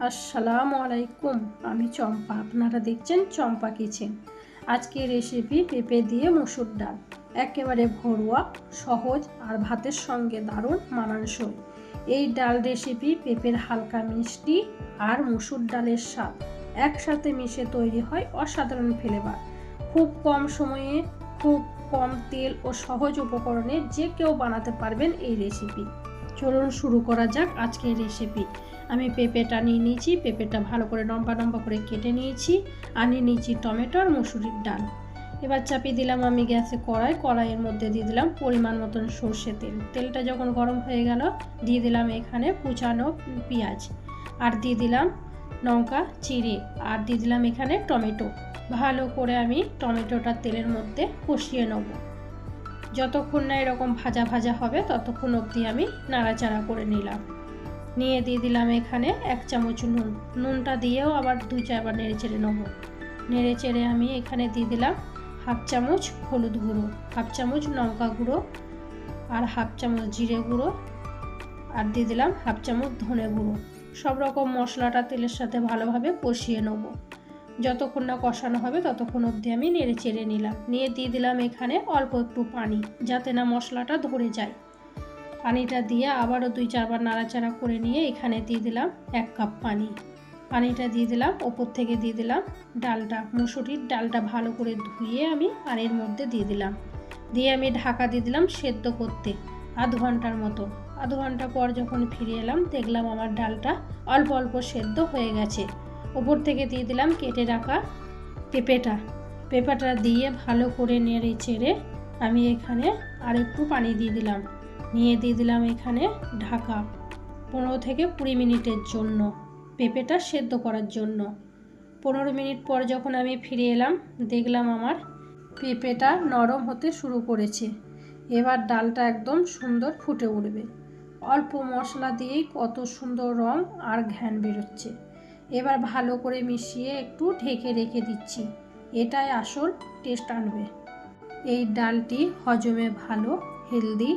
আসসালামু আলাইকুম। আমি চম্পা, আপনারা দেখছেন চম্পা কিচেন। আজকে রেসিপি পেঁপে দিয়ে মসুর ডাল। একেবারে ঘরোয়া, সহজ আর ভাতের সঙ্গে দারুণ মানানসই। এই ডাল রেসিপি পেঁপের হালকা মিষ্টি আর মসুর ডালের স্বাদ একসাথে মিশে তৈরি হয় অসাধারণ ফ্লেভার। খুব কম সময়ে, খুব কম তেল ও সহজ উপকরণে যে কেউ বানাতে পারবেন এই রেসিপি। চলুন শুরু করা যাক আজকের রেসিপি। আমি পেঁপেটা নিয়ে নিয়েছি, পেঁপেটা ভালো করে লম্বা লম্বা করে কেটে নিয়েছি। আর নিয়ে নিয়েছি টমেটো আর মসুরির ডাল। এবার চাপিয়ে দিলাম আমি গ্যাসে কড়াইয়ের মধ্যে দিয়ে দিলাম পরিমাণ মতন সর্ষে তেল। তেলটা যখন গরম হয়ে গেল দিয়ে দিলাম এখানে কুচানো পেঁয়াজ, আর দিয়ে দিলাম লঙ্কা চিড়ে, আর দিয়ে দিলাম এখানে টমেটো। ভালো করে আমি টমেটোটা তেলের মধ্যে কষিয়ে নেব। যতক্ষণ না এরকম ভাজা ভাজা হবে ততক্ষণ অবধি আমি নাড়াচাড়া করে নিলাম। নিয়ে দিয়ে দিলাম এখানে 1 চামচ নুন। নুনটা দিয়েও আবার 2-4 বার নেড়ে চেড়ে নেব। নেড়ে চেড়ে আমি এখানে দিয়ে দিলাম 1/2 চামচ হলুদ গুঁড়ো, 1/2 চামচ লঙ্কা গুঁড়ো, আর 1/2 চামচ জিরে গুঁড়ো, আর দিয়ে দিলাম 1/2 চামচ ধনে গুঁড়ো। সব রকম মশলাটা তেলের সাথে ভালোভাবে কষিয়ে নেব। যতক্ষণ না কষানো হবে ততক্ষণ অবধি আমি নেড়ে চেড়ে নিলাম। নিয়ে দিয়ে দিলাম এখানে অল্প একটু পানি, যাতে না মশলাটা ধরে যায়। পানিটা দিয়ে আবারও 2-4 বার নাড়াচাড়া করে নিয়ে এখানে দিয়ে দিলাম 1 কাপ পানি। পানিটা দিয়ে দিলাম, ওপর থেকে দিয়ে দিলাম ডালটা, মুসুরির ডালটা ভালো করে ধুয়ে আমি আর এর মধ্যে দিয়ে দিলাম। দিয়ে আমি ঢাকা দিয়ে দিলাম সেদ্ধ করতে আধ ঘন্টার মতো। আধ ঘন্টা পর যখন ফিরে এলাম দেখলাম আমার ডালটা অল্প অল্প সেদ্ধ হয়ে গেছে। ওপর থেকে দিয়ে দিলাম কেটে রাখা পেঁপেটা দিয়ে ভালো করে নেড়ে চেড়ে আমি এখানে আর একটু পানি দিয়ে দিলাম। নিয়ে দিয়ে দিলাম এখানে ঢাকা 15 থেকে 20 মিনিটের জন্য, পেঁপেটা সেদ্ধ করার জন্য। 15 মিনিট পর যখন আমি ফিরে এলাম দেখলাম আমার পেঁপেটা নরম হতে শুরু করেছে। এবার ডালটা একদম সুন্দর ফুটে উঠবে। অল্প মশলা দিয়েই কত সুন্দর রং আর ঘ্রাণ বেরোচ্ছে। এবার ভালো করে মিশিয়ে একটু ঢেকে রেখে দিচ্ছি। এটাই আসল টেস্ট আনবে। এই ডালটি হজমে ভালো, হেলদি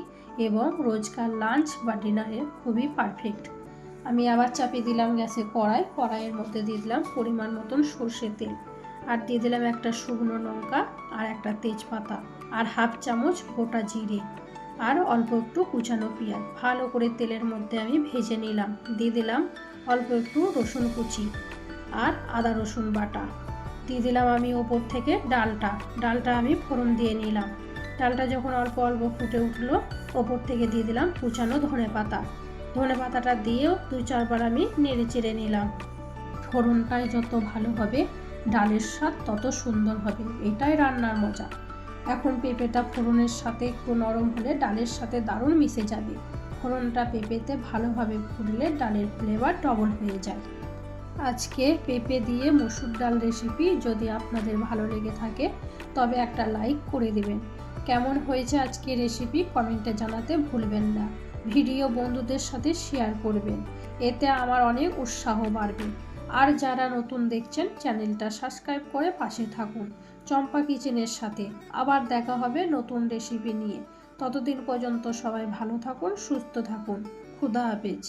এবং রোজকার লাঞ্চ বা ডিনারে খুবই পারফেক্ট। আমি আবার চাপিয়ে দিলাম গ্যাসে কড়াইয়ের মধ্যে দিয়ে দিলাম পরিমাণ মতন সর্ষের তেল, আর দিয়ে দিলাম একটা শুকনো লঙ্কা আর একটা তেজপাতা, আর 1/2 চামচ গোটা জিরে, আর অল্প একটু কুচানো পেঁয়াজ। ভালো করে তেলের মধ্যে আমি ভেজে নিলাম। দিয়ে দিলাম অল্প একটু রসুন কুচি আর আদা রসুন বাটা। দিয়ে দিলাম আমি ওপর থেকে ডালটা আমি ফোড়ন দিয়ে নিলাম। ডালটা যখন অল্প অল্প ফুটে উঠলো ওপর থেকে দিয়ে দিলাম কুচানো ধনে পাতাটা দিয়েও 2-4 বার আমি নেড়ে চেড়ে নিলাম। ফোড়নটায় যত ভালো হবে ডালের স্বাদ তত সুন্দর হবে, এটাই রান্নার মজা। এখন পেঁপেটা ফোড়নের সাথে একটু নরম হলে ডালের সাথে দারুণ মিশে যাবে। ফোড়নটা পেঁপেতে ভালোভাবে ফুটলে ডালের ফ্লেভার ডবল হয়ে যায়। আজকে পেঁপে দিয়ে মসুর ডাল রেসিপি যদি আপনাদের ভালো লেগে থাকে তবে একটা লাইক করে দেবেন। কেমন হয়েছে আজকে রেসিপি কমেন্টে জানাতে ভুলবেন না। ভিডিও বন্ধুদের সাথে শেয়ার করবেন, এতে আমার অনেক উৎসাহ বাড়বে। আর যারা নতুন দেখছেন চ্যানেলটা সাবস্ক্রাইব করে পাশে থাকুন চম্পা কিচেনের সাথে। আবার দেখা হবে নতুন রেসিপি নিয়ে। ততদিন পর্যন্ত সবাই ভালো থাকুন, সুস্থ থাকুন। খুদা হাফেজ।